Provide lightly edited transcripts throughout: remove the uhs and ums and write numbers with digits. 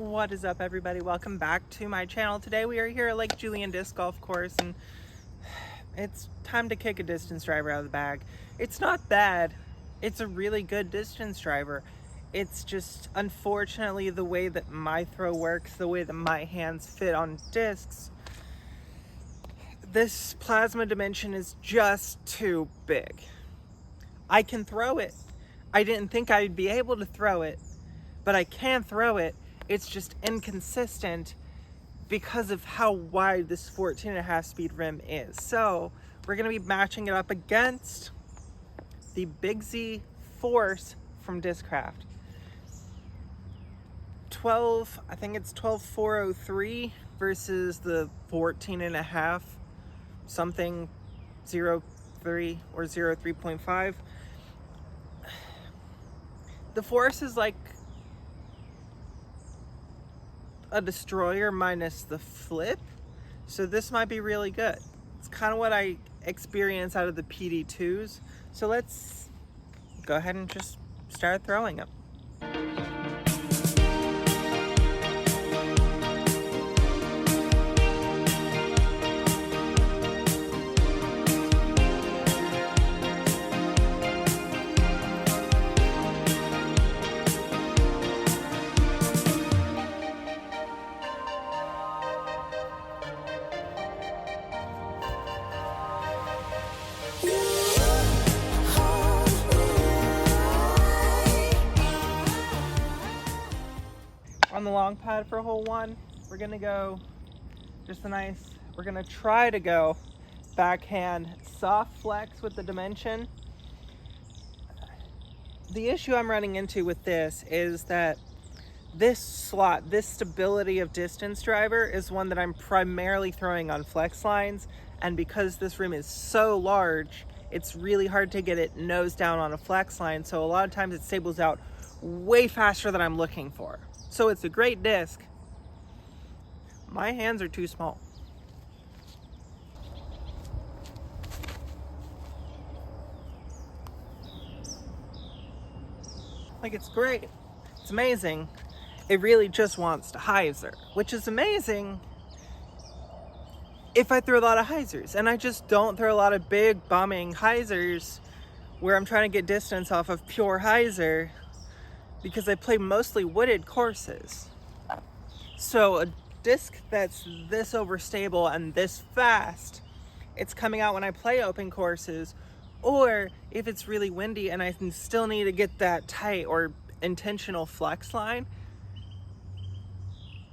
What is up, everybody? Welcome back to my channel. Today we are here at Lake Julian Disc Golf Course, and it's time to kick a distance driver out of the bag. It's not bad. It's a really good distance driver. It's just, unfortunately, the way that my throw works, the way that my hands fit on discs, this plasma dimension is just too big. I can throw it. I didn't think I'd be able to throw it, but I can throw it. It's just inconsistent because of how wide this 14.5 speed rim is. So we're gonna be matching it up against the Big Z Force from Discraft. I think it's 12.403 versus the 14.5 something 0.3 or 0.3.5. The Force is like a destroyer minus the flip, so this might be really good. It's kind of what I experience out of the PD2s. So let's go ahead and just start throwing them. On the long pad for hole one, we're gonna go we're gonna try to go backhand soft flex with the dimension. The issue I'm running into with this is that this slot, this stability of distance driver, is one that I'm primarily throwing on flex lines, and because this rim is so large, it's really hard to get it nose down on a flex line, so a lot of times it stables out way faster than I'm looking for. So it's a great disc. My hands are too small. Like, it's great. It's amazing. It really just wants to hyzer, which is amazing if I throw a lot of hyzers. And I just don't throw a lot of big bombing hyzers where I'm trying to get distance off of pure hyzer, because I play mostly wooded courses. So a disc that's this overstable and this fast, it's coming out when I play open courses, or if it's really windy and I still need to get that tight or intentional flex line,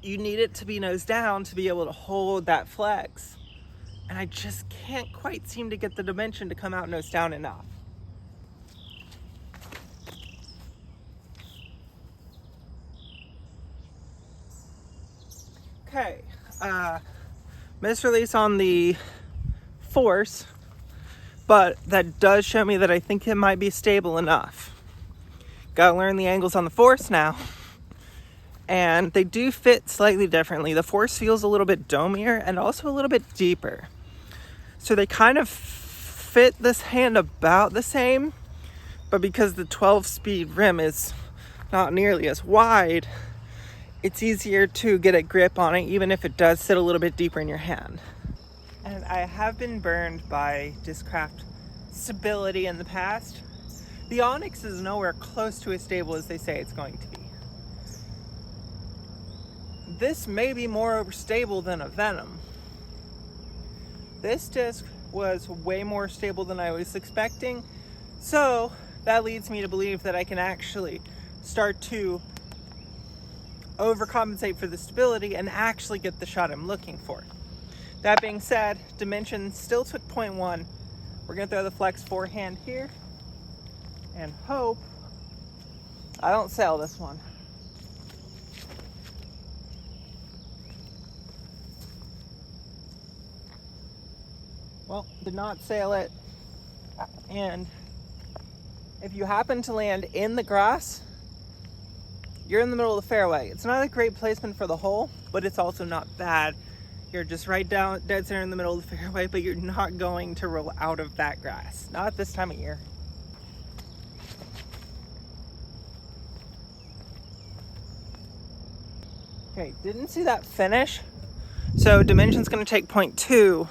you need it to be nose down to be able to hold that flex. And I just can't quite seem to get the dimension to come out nose down enough. Okay, misrelease on the Force, but that does show me that I think it might be stable enough. Gotta learn the angles on the Force now. And they do fit slightly differently. The Force feels a little bit domier and also a little bit deeper. So they kind of fit this hand about the same, but because the 12 speed rim is not nearly as wide, it's easier to get a grip on it, even if it does sit a little bit deeper in your hand. And I have been burned by Discraft stability in the past. The Onyx is nowhere close to as stable as they say it's going to be. This may be more stable than a Venom. This disc was way more stable than I was expecting, so that leads me to believe that I can actually start to overcompensate for the stability and actually get the shot I'm looking for. That being said, dimension still took 0.1. We're gonna throw the flex forehand here and hope I don't sail this one. Well, did not sail it. And if you happen to land in the grass, you're in the middle of the fairway. It's not a great placement for the hole, but it's also not bad. You're just right down dead center in the middle of the fairway, but you're not going to roll out of that grass. Not this time of year. Okay, didn't see that finish. So dimension's gonna take 0.2,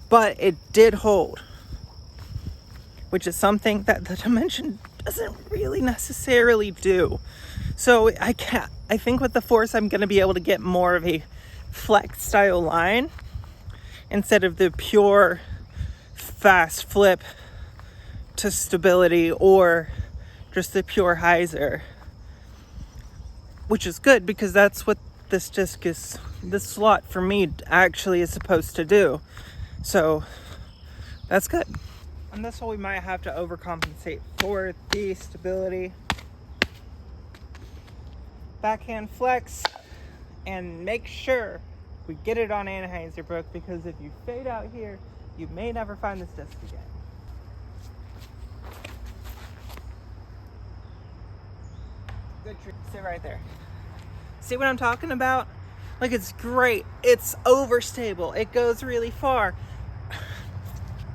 but it did hold, which is something that the dimension doesn't really necessarily do. So I think with the force, I'm gonna be able to get more of a flex style line instead of the pure fast flip to stability or just the pure hyzer, which is good because that's what this disc is, this slot for me actually is supposed to do. So that's good. On this hole, we might have to overcompensate for the stability. Backhand flex and make sure we get it on Anheuser-Busch, because if you fade out here, you may never find this disc again. Good trick. Sit right there. See what I'm talking about? Like, it's great. It's overstable. It goes really far.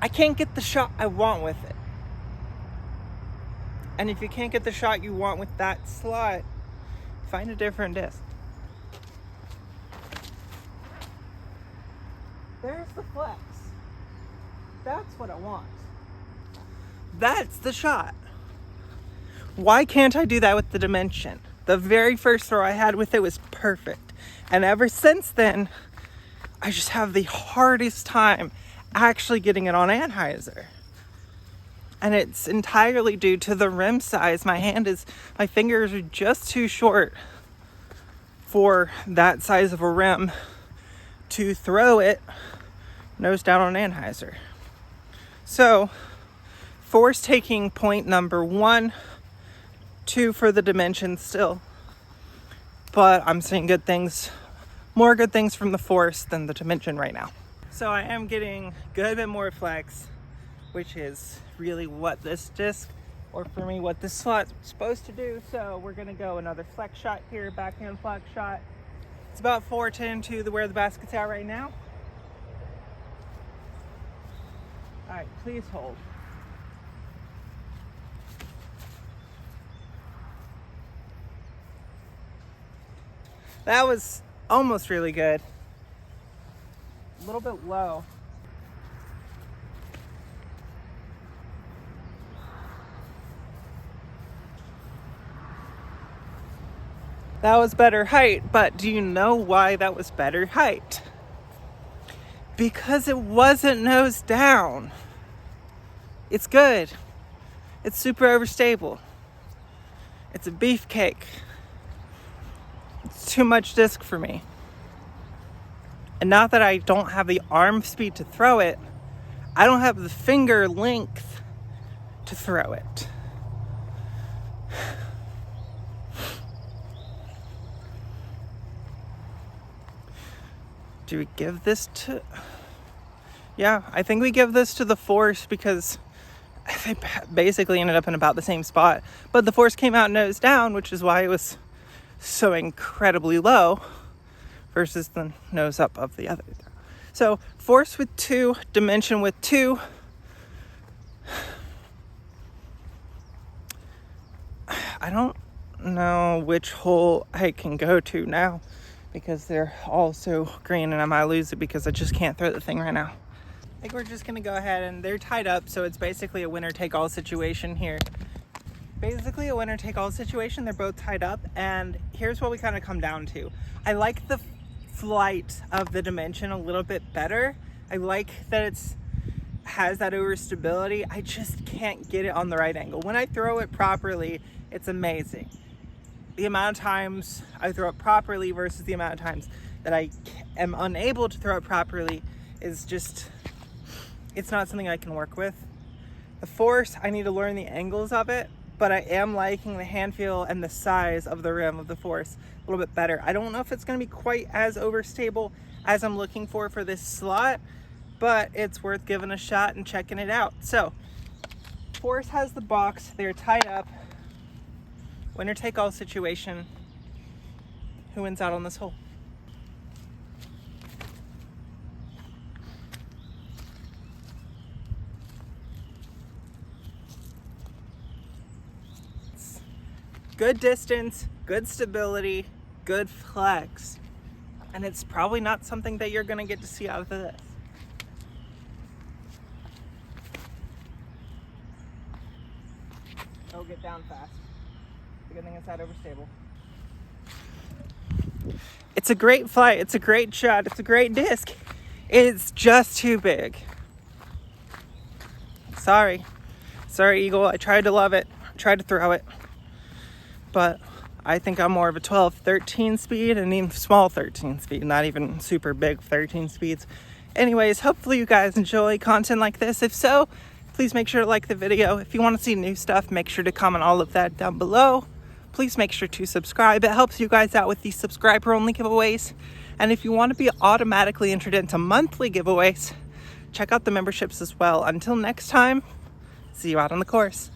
I can't get the shot I want with it. And if you can't get the shot you want with that slot, find a different disc. There's the flex. That's what I want. That's the shot. Why can't I do that with the dimension? The very first throw I had with it was perfect. And ever since then, I just have the hardest time actually getting it on Anheuser. And it's entirely due to the rim size. My fingers are just too short for that size of a rim to throw it nose down on Anheuser. So, force taking point number 1, 2 for the dimension still. But I'm seeing good things, more good things from the force than the dimension right now. So I am getting a good bit more flex, which is really what this disc, or for me, what this slot's supposed to do. So we're gonna go another flex shot here, backhand flex shot. It's about 410 to where the basket's at right now. All right, please hold. That was almost really good. A little bit low. That was better height, but do you know why that was better height? Because it wasn't nose down. It's good. It's super overstable. It's a beefcake. It's too much disc for me. And not that I don't have the arm speed to throw it, I don't have the finger length to throw it. Do we give this to... Yeah, I think we give this to the force because they basically ended up in about the same spot. But the force came out nose down, which is why it was so incredibly low versus the nose up of the other. So force with 2, dimension with 2. I don't know which hole I can go to now because they're all so green and I might lose it because I just can't throw the thing right now. I think we're just gonna go ahead, and they're tied up, so it's basically a winner take all situation here. Basically a winner take all situation. They're both tied up, and here's what we kind of come down to. I like the flight of the dimension a little bit better. I like that it has that overstability. I just can't get it on the right angle. When I throw it properly, it's amazing. The amount of times I throw it properly versus the amount of times that I am unable to throw it properly is just, it's not something I can work with. The force, I need to learn the angles of it, but I am liking the hand feel and the size of the rim of the force a little bit better. I don't know if it's gonna be quite as overstable as I'm looking for this slot, but it's worth giving a shot and checking it out. So, force has the box, they're tied up. Winner take all situation. Who wins out on this hole? Good distance, good stability, good flex. And it's probably not something that you're gonna get to see out of this. Oh, get down fast. The good thing it's not overstable. It's a great flight, it's a great shot, it's a great disc. It's just too big. Sorry, Eagle, I tried to love it, tried to throw it. But I think I'm more of a 12, 13 speed, and even small 13 speed, not even super big 13 speeds. Anyways, hopefully you guys enjoy content like this. If so, please make sure to like the video. If you want to see new stuff, make sure to comment all of that down below. Please make sure to subscribe. It helps you guys out with these subscriber-only giveaways. And if you want to be automatically entered into monthly giveaways, check out the memberships as well. Until next time, see you out on the course.